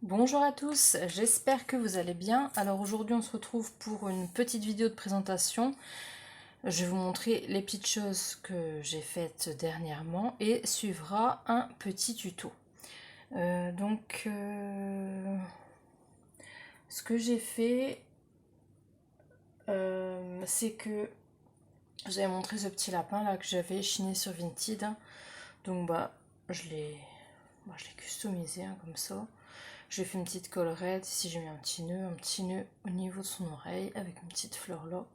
Bonjour à tous, j'espère que vous allez bien. Alors aujourd'hui on se retrouve pour une petite vidéo de présentation. Je vais vous montrer les petites choses que j'ai faites dernièrement et suivra un petit tuto. Ce que j'ai fait, c'est que je vous avais montré ce petit lapin là que j'avais chiné sur Vinted. Donc je l'ai customisé comme ça. J'ai fait une petite collerette, ici j'ai mis un petit nœud au niveau de son oreille avec une petite fleur là.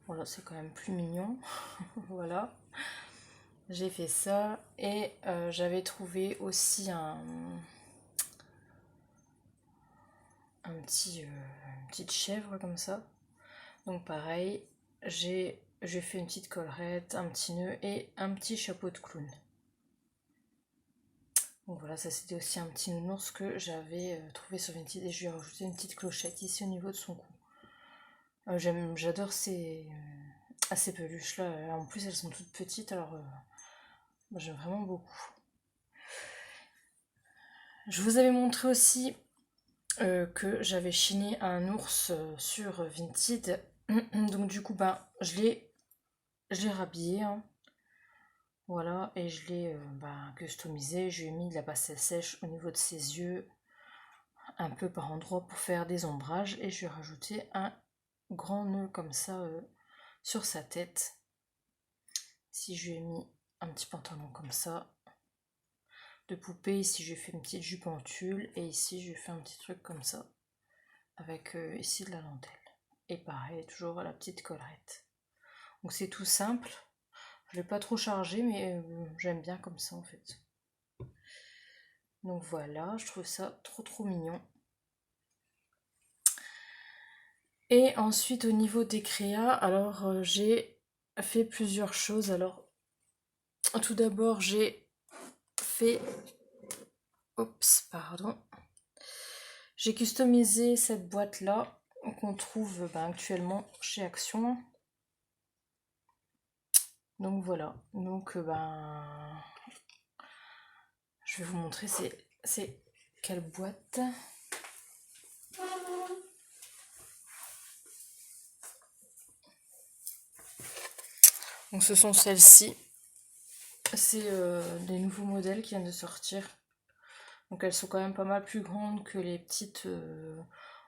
Voilà, c'est quand même plus mignon. Voilà, j'ai fait ça et j'avais trouvé aussi une petite chèvre comme ça. Donc pareil, j'ai fait une petite collerette, un petit nœud et un petit chapeau de clown. Donc voilà, ça c'était aussi un petit nounours que j'avais trouvé sur Vinted et je lui ai rajouté une petite clochette ici au niveau de son cou. J'adore ces peluches là, en plus elles sont toutes petites alors moi, j'aime vraiment beaucoup. Je vous avais montré aussi que j'avais chiné un ours sur Vinted. Donc du coup je l'ai rhabillé, hein. Voilà, et je l'ai customisé. Je lui ai mis de la pastelle sèche au niveau de ses yeux, un peu par endroits pour faire des ombrages, et je lui ai rajouté un grand nœud comme ça sur sa tête. Si je lui ai mis un petit pantalon comme ça de poupée, ici je lui ai fait une petite jupe en tulle, et ici je lui ai fait un petit truc comme ça avec ici de la dentelle. Et pareil, toujours la petite collerette. Donc c'est tout simple. Je l'ai pas trop chargé, mais j'aime bien comme ça en fait. Donc voilà, je trouve ça trop mignon. Et ensuite au niveau des créas, alors j'ai fait plusieurs choses. Alors tout d'abord j'ai fait... Oups, pardon. J'ai customisé cette boîte là qu'on trouve actuellement chez Action. Donc voilà, je vais vous montrer c'est quelle boîte. Donc ce sont celles-ci. C'est des nouveaux modèles qui viennent de sortir. Donc elles sont quand même pas mal plus grandes que les petites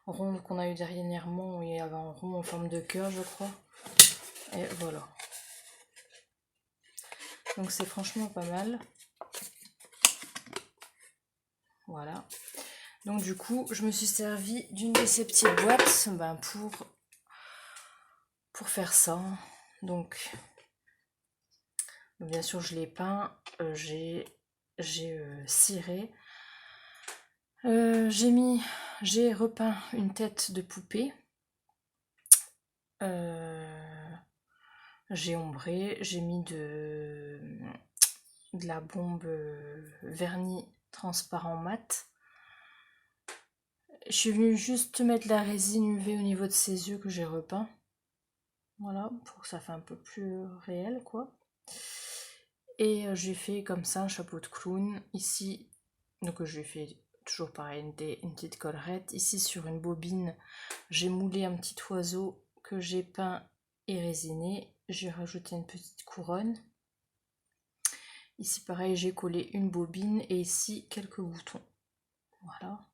rondes qu'on a eu dernièrement où il y avait un rond en forme de cœur je crois. Et voilà. Donc c'est franchement pas mal. Voilà. Donc du coup je me suis servi d'une de ces petites boîtes pour faire ça. Donc bien sûr je l'ai peint, j'ai ciré. J'ai repeint une tête de poupée. J'ai ombré, j'ai mis de la bombe vernis transparent mat. Je suis venue juste mettre la résine UV au niveau de ses yeux que j'ai repeint. Voilà, pour que ça fasse un peu plus réel quoi. Et j'ai fait comme ça un chapeau de clown. Ici, donc j'ai fait toujours pareil, une petite collerette. Ici sur une bobine, j'ai moulé un petit oiseau que j'ai peint et résiné. J'ai rajouté une petite couronne. Ici pareil, j'ai collé une bobine et ici quelques boutons. Voilà.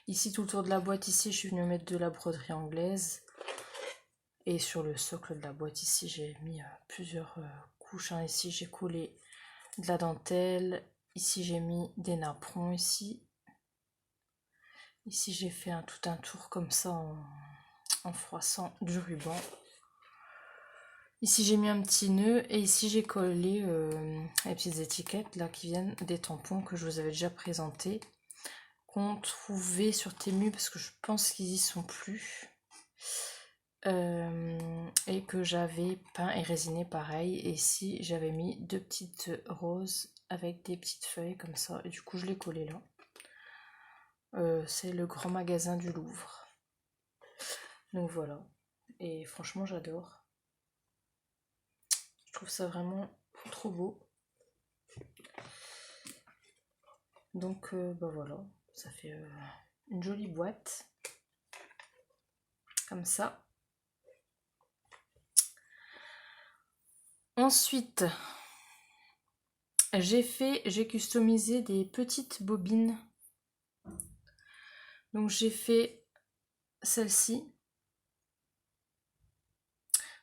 Ici tout autour de la boîte, ici je suis venue mettre de la broderie anglaise. Et sur le socle de la boîte ici j'ai mis plusieurs couches. Ici j'ai collé de la dentelle. Ici j'ai mis des napperons ici. Ici j'ai fait tout un tour comme ça en froissant du ruban. Ici j'ai mis un petit nœud et ici j'ai collé les petites étiquettes là qui viennent des tampons que je vous avais déjà présentés, qu'on trouvait sur Temu parce que je pense qu'ils y sont plus. Et que j'avais peint et résiné pareil. Et ici j'avais mis deux petites roses avec des petites feuilles comme ça et du coup je l'ai collé là. C'est le grand magasin du Louvre. Donc voilà. Et franchement j'adore. Je trouve ça vraiment trop beau. Donc bah voilà, ça fait une jolie boîte. Comme ça. Ensuite, j'ai customisé des petites bobines. Donc j'ai fait celle-ci.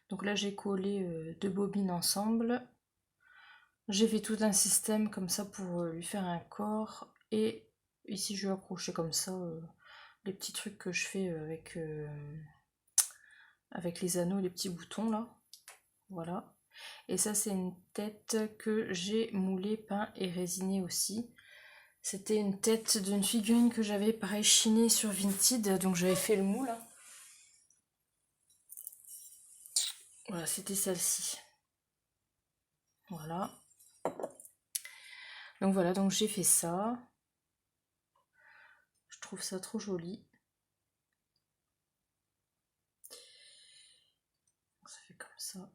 Donc là j'ai collé deux bobines ensemble. J'ai fait tout un système comme ça pour lui faire un corps. Et ici je vais accrocher comme ça les petits trucs que je fais avec les anneaux, les petits boutons là. Voilà. Et ça c'est une tête que j'ai moulée, peint et résinée aussi. C'était une tête d'une figurine que j'avais pareil chinée sur Vinted, donc j'avais fait le moule. Voilà, c'était celle-ci. Voilà. Donc voilà, donc j'ai fait ça. Je trouve ça trop joli. Ça fait comme ça.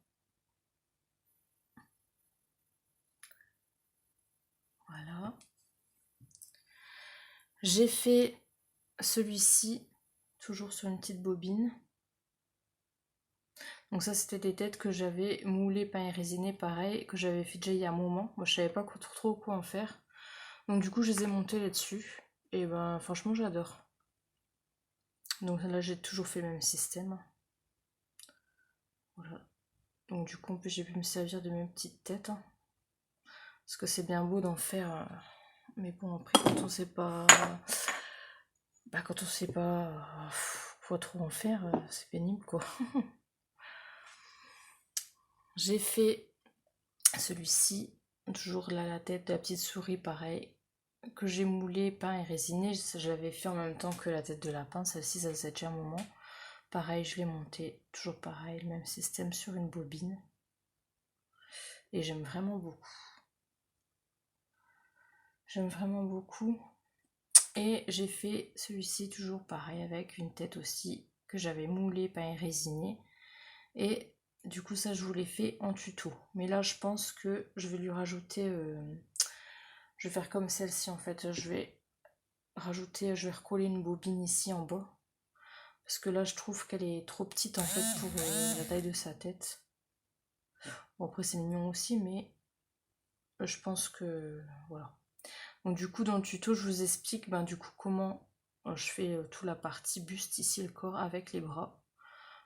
Voilà. J'ai fait celui-ci, toujours sur une petite bobine. Donc ça c'était des têtes que j'avais moulées, peint et résinées, pareil, que j'avais fait déjà il y a un moment. Moi je savais pas trop quoi en faire. Donc du coup je les ai montées là-dessus. Et ben franchement j'adore. Donc là j'ai toujours fait le même système. Voilà. Donc du coup j'ai pu me servir de mes petites têtes. Parce que c'est bien beau d'en faire. Mais bon après quand on sait pas. Bah quand on sait pas quoi trop en faire, c'est pénible quoi. J'ai fait celui-ci, toujours là la tête de la petite souris pareil, que j'ai moulé, peint et résiné. Je l'avais fait en même temps que la tête de lapin, celle-ci ça faisait déjà un moment. Pareil, je l'ai monté, toujours pareil, le même système sur une bobine. Et j'aime vraiment beaucoup. J'aime vraiment beaucoup. Et j'ai fait celui-ci toujours pareil avec une tête aussi que j'avais moulé, peint et résiné. Et du coup ça je vous l'ai fait en tuto. Mais là je pense que je vais lui rajouter... je vais faire comme celle-ci en fait. Je vais recoller une bobine ici en bas. Parce que là je trouve qu'elle est trop petite en fait pour la taille de sa tête. Bon après c'est mignon aussi mais je pense que... Voilà. Donc du coup dans le tuto je vous explique du coup comment je fais toute la partie buste ici, le corps avec les bras,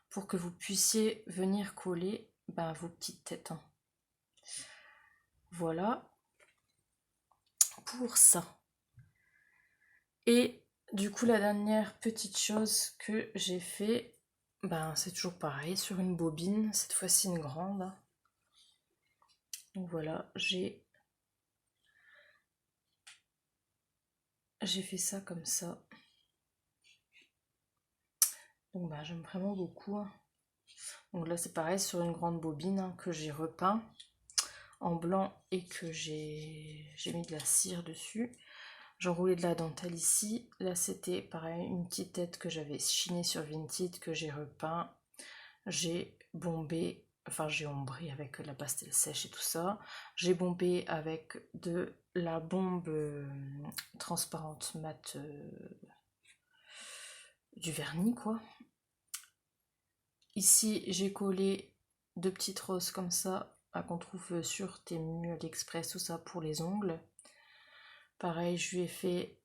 pour que vous puissiez venir coller vos petites têtes. Voilà pour ça. Et du coup la dernière petite chose que j'ai fait, c'est toujours pareil, sur une bobine, cette fois-ci une grande. Donc voilà, j'ai fait ça comme ça. Donc j'aime vraiment beaucoup. Donc là c'est pareil sur une grande bobine que j'ai repeint en blanc et que j'ai mis de la cire dessus. J'enroulais de la dentelle ici. Là c'était pareil, une petite tête que j'avais chinée sur Vinted que j'ai repeint. J'ai bombé, enfin j'ai ombré avec la pastel sèche et tout ça. J'ai bombé avec de la bombe transparente mat, du vernis quoi. Ici j'ai collé deux petites roses comme ça qu'on trouve sur Temu, AliExpress, tout ça pour les ongles. Pareil, je lui ai fait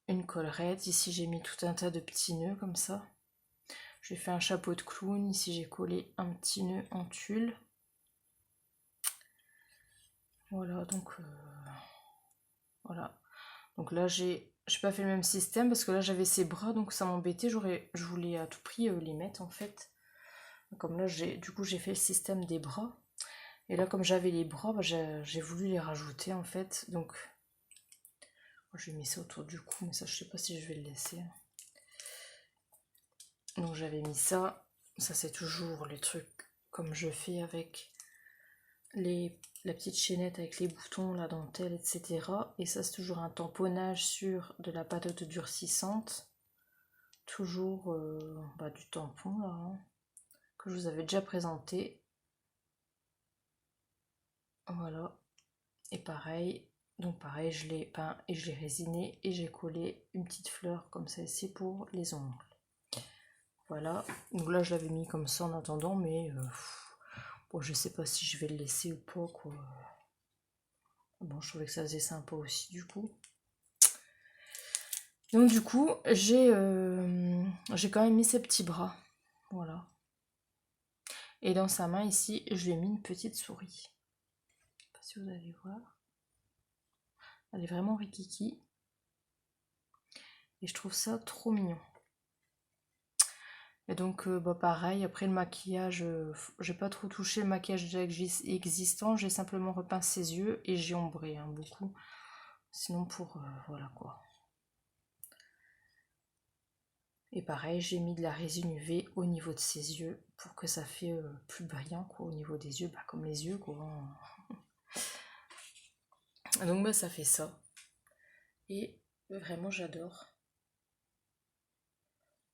une collerette. Ici j'ai mis tout un tas de petits nœuds comme ça. J'ai fait un chapeau de clown. Ici j'ai collé un petit nœud en tulle. Voilà, donc voilà. Donc là j'ai pas fait le même système parce que là j'avais ses bras donc ça m'embêtait. Je voulais à tout prix les mettre en fait. Comme là du coup j'ai fait le système des bras. Et là comme j'avais les bras, j'ai voulu les rajouter en fait. Donc j'ai mis ça autour du cou, mais ça je sais pas si je vais le laisser. Donc j'avais mis ça. Ça c'est toujours les trucs comme je fais avec la petite chaînette avec les boutons, la dentelle, etc. Et ça c'est toujours un tamponnage sur de la pâte durcissante. Toujours du tampon là, que je vous avais déjà présenté. Voilà. Et pareil, Donc pareil, je l'ai peint et je l'ai résiné et j'ai collé une petite fleur comme ça ici pour les ongles. Voilà, donc là je l'avais mis comme ça en attendant, mais bon, je sais pas si je vais le laisser ou pas, quoi. Bon, je trouvais que ça faisait sympa aussi du coup. Donc du coup, j'ai quand même mis ses petits bras. Voilà. Et dans sa main ici, je lui ai mis une petite souris. Je sais pas si vous allez voir. Elle est vraiment rikiki. Et je trouve ça trop mignon. Et donc bah pareil, après le maquillage, j'ai pas trop touché le maquillage déjà existant, j'ai simplement repeint ses yeux et j'ai ombré beaucoup. Sinon pour voilà quoi. Et pareil, j'ai mis de la résine UV au niveau de ses yeux pour que ça fait plus brillant quoi, au niveau des yeux, bah, comme les yeux quoi. Donc bah ça fait ça. Et vraiment j'adore.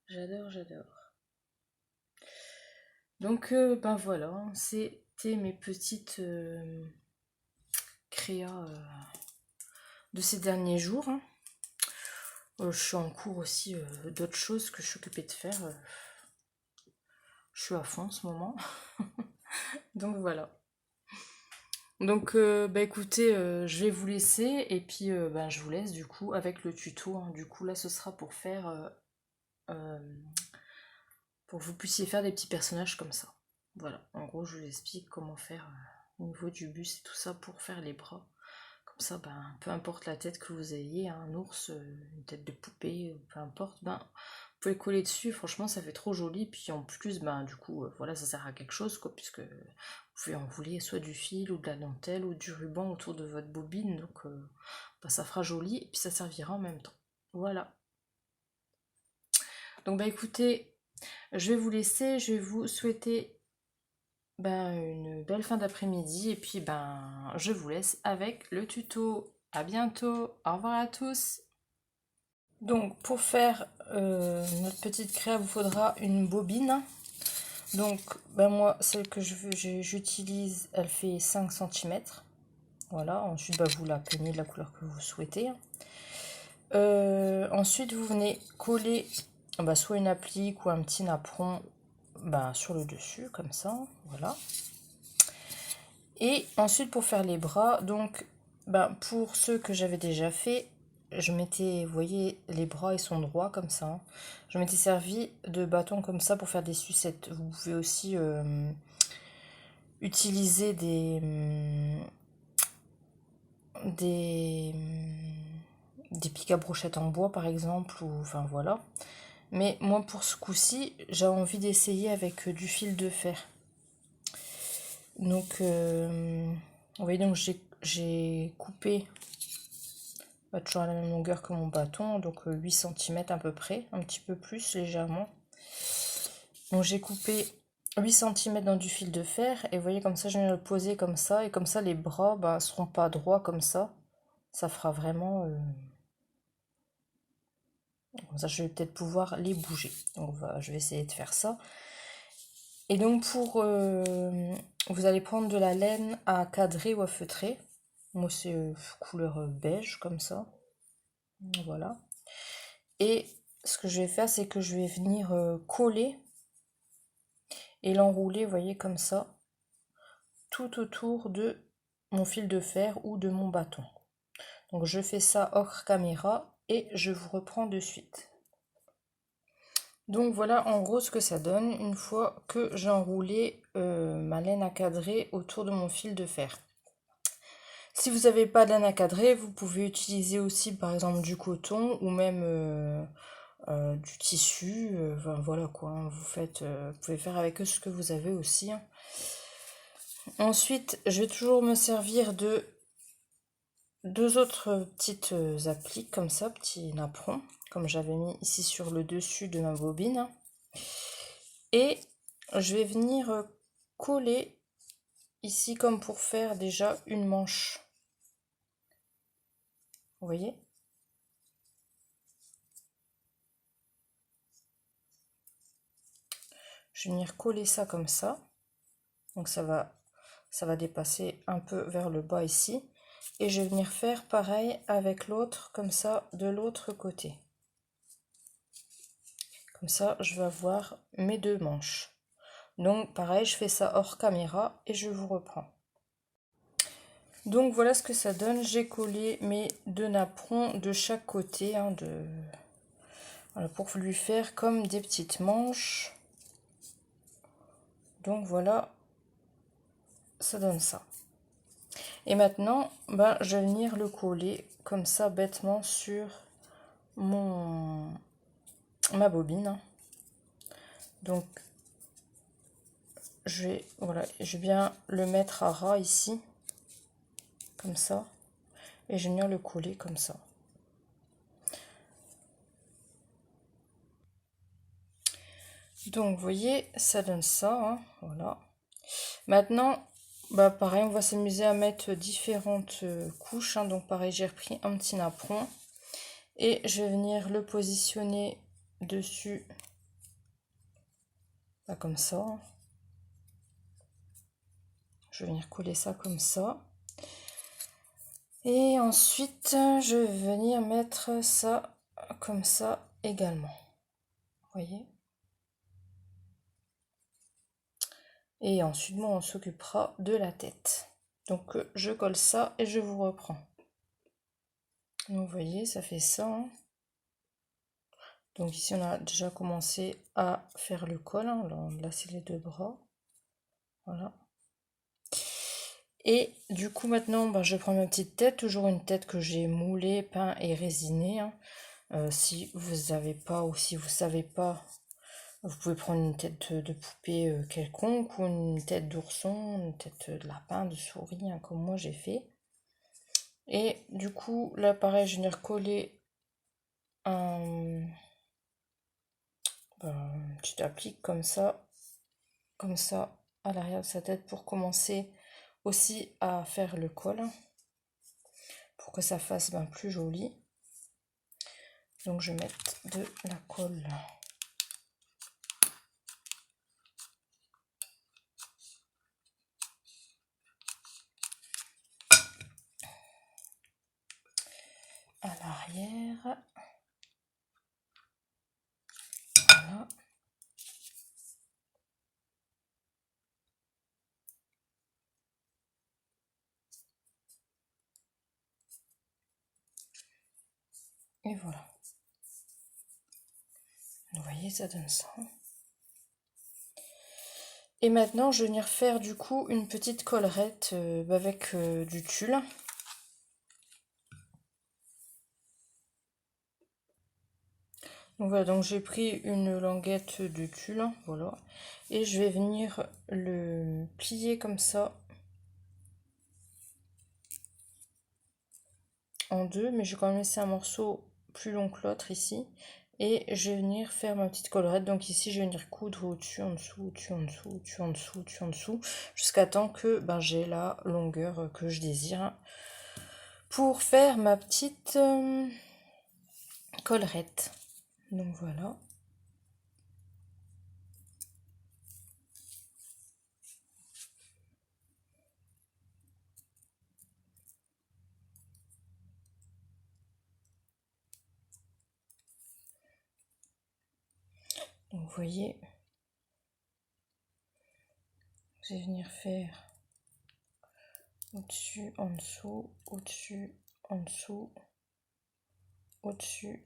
J'adore. Donc ben voilà, c'était mes petites créas de ces derniers jours. Je suis en cours aussi d'autres choses que je suis occupée de faire. Je suis à fond en ce moment. Donc voilà. Donc bah écoutez, je vais vous laisser et puis ben, je vous laisse du coup avec le tuto. Du coup là ce sera pour faire euh, pour que vous puissiez faire des petits personnages comme ça. Voilà, en gros je vous explique comment faire au niveau du buste et tout ça pour faire les bras. Comme ça, ben, peu importe la tête que vous ayez, un ours, une tête de poupée, peu importe, ben, vous pouvez coller dessus, franchement ça fait trop joli, puis en plus, ben, du coup, voilà, ça sert à quelque chose, quoi, puisque vous pouvez enrouler soit du fil, ou de la dentelle, ou du ruban autour de votre bobine, donc ben, ça fera joli, et puis ça servira en même temps. Voilà. Donc, bah écoutez, je vais vous laisser, je vais vous souhaiter ben, une belle fin d'après-midi, et puis ben, je vous laisse avec le tuto. À bientôt, au revoir à tous. Donc pour faire notre petite créa, vous faudra une bobine. Donc ben moi, celle que j'utilise, elle fait 5 cm. Voilà, ensuite ben, vous la peignez de la couleur que vous souhaitez. Ensuite vous venez coller ben, soit une applique ou un petit napperon ben, sur le dessus, comme ça, voilà. Et ensuite pour faire les bras, donc ben, pour ceux que j'avais déjà fait, je m'étais, vous voyez, les bras ils sont droits comme ça. Je m'étais servi de bâton comme ça pour faire des sucettes. Vous pouvez aussi utiliser des, des pics à brochettes en bois par exemple, ou enfin voilà. Mais moi pour ce coup-ci, j'ai envie d'essayer avec du fil de fer. Donc, vous voyez, donc j'ai coupé toujours à la même longueur que mon bâton, donc 8 cm à peu près, un petit peu plus légèrement. Donc j'ai coupé 8 cm dans du fil de fer, et vous voyez comme ça je viens le poser comme ça, et comme ça les bras bah, seront pas droits comme ça fera vraiment... comme ça je vais peut-être pouvoir les bouger. Donc je vais essayer de faire ça. Et donc pour... vous allez prendre de la laine à cadrer ou à feutrer. Moi c'est couleur beige comme ça. Voilà. Et ce que je vais faire, c'est que je vais venir coller et l'enrouler, vous voyez, comme ça, tout autour de mon fil de fer ou de mon bâton. Donc je fais ça hors caméra et je vous reprends de suite. Donc voilà en gros ce que ça donne une fois que j'ai enroulé ma laine à cadrer autour de mon fil de fer. Si vous n'avez pas de laine à cadrer, vous pouvez utiliser aussi par exemple du coton ou même du tissu, enfin, voilà quoi, hein, vous pouvez faire avec eux ce que vous avez aussi. Hein. Ensuite, je vais toujours me servir de deux autres petites appliques comme ça, petits napperons, comme j'avais mis ici sur le dessus de ma bobine. Et je vais venir coller ici comme pour faire déjà une manche. Vous voyez? Je vais venir coller ça comme ça. Donc ça va dépasser un peu vers le bas ici. Et je vais venir faire pareil avec l'autre, comme ça, de l'autre côté. Comme ça, je vais avoir mes 2 manches. Donc pareil, je fais ça hors caméra et je vous reprends. Donc voilà ce que ça donne. J'ai collé mes 2 napperons de chaque côté, hein, voilà, pour lui faire comme des petites manches. Donc voilà, ça donne ça. Et maintenant, ben, je vais venir le coller comme ça bêtement sur ma bobine. Donc voilà, je vais bien le mettre à ras ici, comme ça, et je vais venir le coller comme ça. Donc vous voyez, ça donne ça, hein, voilà. Maintenant, bah pareil, on va s'amuser à mettre différentes couches, hein. Donc pareil, j'ai repris un petit napperon et je vais venir le positionner dessus, bah, comme ça. Je vais venir coller ça comme ça. Et ensuite, je vais venir mettre ça comme ça également. Vous voyez? Et ensuite, bon, on s'occupera de la tête. Donc, je colle ça et je vous reprends. Donc, vous voyez, ça fait ça, hein. Donc ici, on a déjà commencé à faire le col, hein. Là, c'est les 2 bras. Voilà. Et du coup, maintenant, ben, je prends ma petite tête. Toujours une tête que j'ai moulée, peint et résinée, hein. Si vous n'avez pas ou si vous savez pas, vous pouvez prendre une tête de poupée quelconque ou une tête d'ourson, une tête de lapin, de souris, hein, comme moi j'ai fait. Et du coup, là pareil, je vais venir coller un petit applique comme ça à l'arrière de sa tête pour commencer aussi à faire le col, pour que ça fasse plus joli. Donc je vais mettre de la colle. À l'arrière. Voilà. Et voilà. Vous voyez, ça donne ça. Et maintenant, je vais venir faire du coup une petite collerette avec du tulle. Donc voilà, donc j'ai pris une languette de tulle, voilà, et je vais venir le plier comme ça en 2, mais je vais quand même laisser un morceau plus long que l'autre ici, et je vais venir faire ma petite collerette. Donc ici, je vais venir coudre au-dessus, en dessous, au-dessus, en dessous, au-dessus, en dessous, au-dessus, en dessous, jusqu'à temps que j'ai la longueur que je désire pour faire ma petite collerette. Donc voilà. Donc vous voyez, je vais venir faire au-dessus, en dessous, au-dessus, en dessous, au-dessus,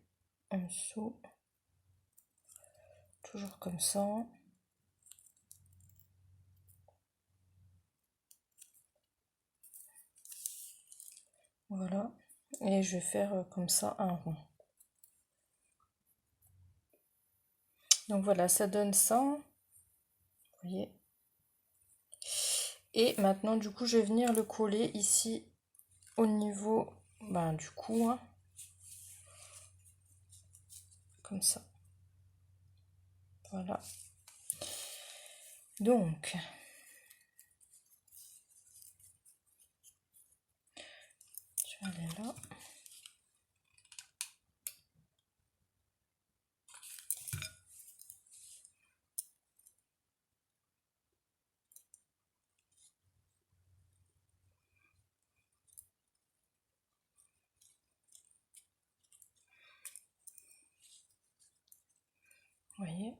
en dessous, toujours comme ça. Voilà, et je vais faire comme ça un rond. Donc voilà, ça donne ça, vous voyez. Et maintenant, du coup, je vais venir le coller ici au niveau du cou, hein, comme ça. Voilà. Donc, je vais aller là. Vous voyez?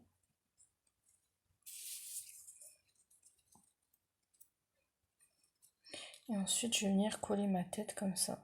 Et ensuite, je vais venir coller ma tête comme ça.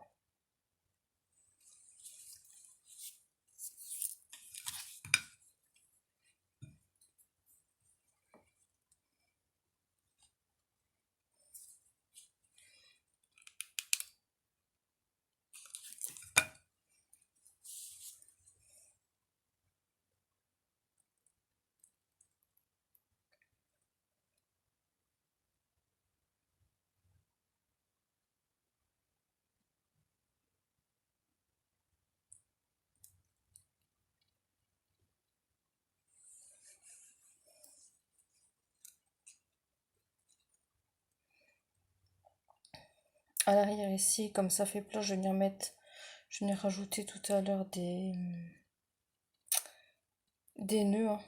À l'arrière ici, comme ça fait plat, je vais venir mettre, je vais venir rajouter tout à l'heure des nœuds, hein.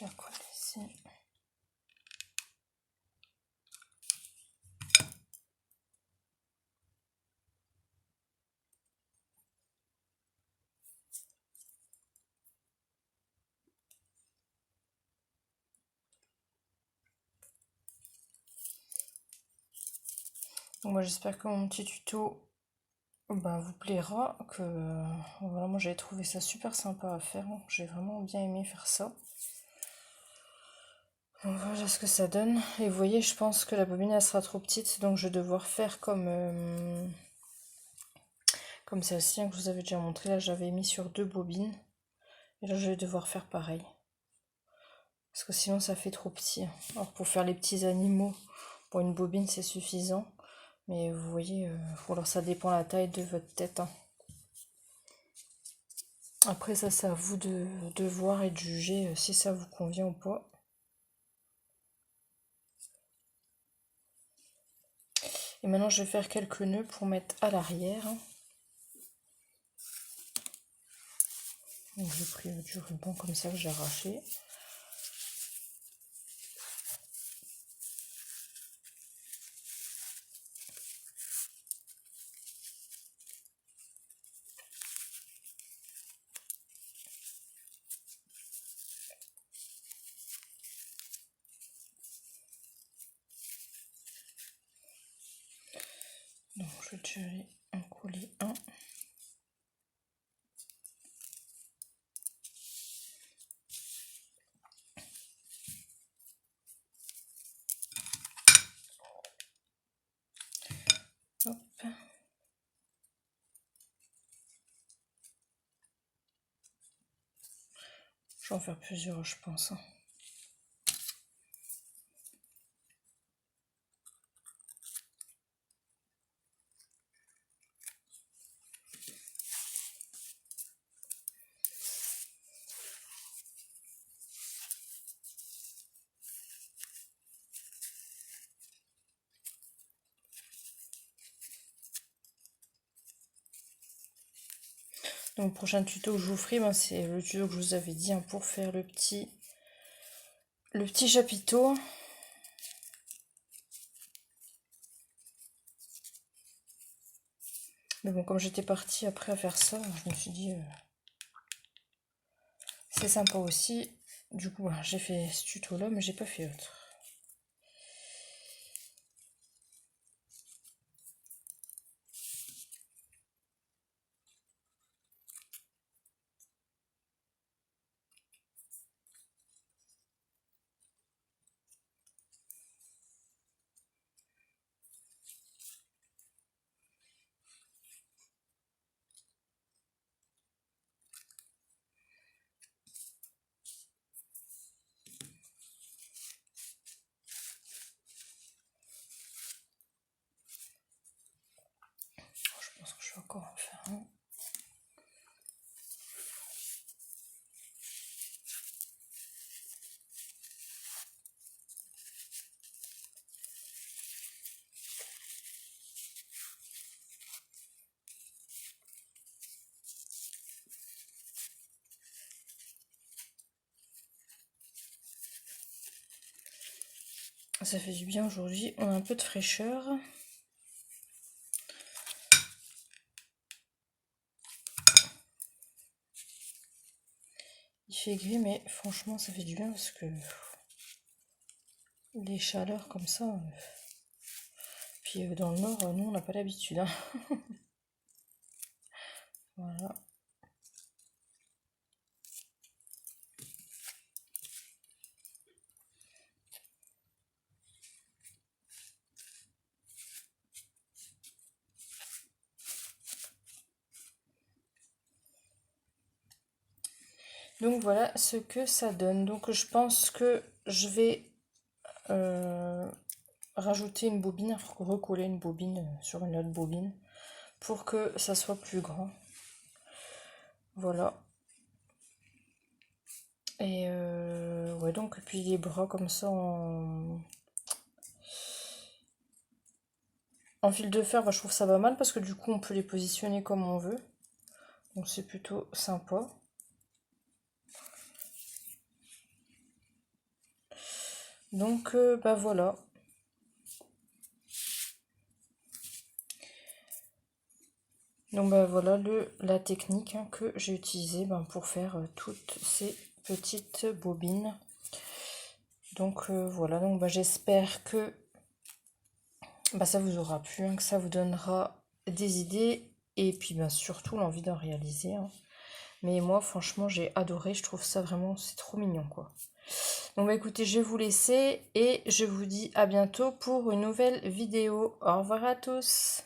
Je la colle ici. Donc moi j'espère que mon petit tuto vous plaira, que voilà, moi j'ai trouvé ça super sympa à faire, hein. J'ai vraiment bien aimé faire ça. Donc voilà ce que ça donne. Et vous voyez, je pense que la bobine elle sera trop petite, donc je vais devoir faire comme celle-ci, hein, que je vous avais déjà montré. Là j'avais mis sur 2 bobines. Et là je vais devoir faire pareil. Parce que sinon ça fait trop petit. Alors pour faire les petits animaux, pour une bobine c'est suffisant. Mais vous voyez, alors ça dépend la taille de votre tête, hein. Après ça c'est à vous de voir et de juger si ça vous convient ou pas. Et maintenant je vais faire quelques nœuds pour mettre à l'arrière. Donc j'ai pris du ruban comme ça que j'ai arraché. Donc je vais déjà aller en coller un. Hop. Je vais en faire plusieurs je pense, hein. Donc le prochain tuto que je vous ferai, c'est le tuto que je vous avais dit, hein, pour faire le petit chapiteau. Mais bon, comme j'étais partie après à faire ça, je me suis dit c'est sympa aussi. Du coup, j'ai fait ce tuto là, mais j'ai pas fait autre. Ça fait du bien aujourd'hui, on a un peu de fraîcheur. Il fait gris, mais franchement, ça fait du bien parce que les chaleurs comme ça. Puis dans le nord, nous, on n'a pas l'habitude. Hein. Voilà. Donc voilà ce que ça donne. Donc je pense que je vais rajouter une bobine, recoller une bobine sur une autre bobine pour que ça soit plus grand. Voilà. Et ouais, donc puis les bras comme ça en fil de fer, bah, je trouve ça va mal parce que du coup on peut les positionner comme on veut. Donc c'est plutôt sympa. Donc bah voilà. Donc bah voilà la technique hein, que j'ai utilisée pour faire toutes ces petites bobines. Donc voilà, donc bah, j'espère que ça vous aura plu, hein, que ça vous donnera des idées et puis surtout l'envie d'en réaliser. Hein. Mais moi franchement j'ai adoré, je trouve ça vraiment, c'est trop mignon quoi. Donc bah écoutez, je vais vous laisser et je vous dis à bientôt pour une nouvelle vidéo. Au revoir à tous.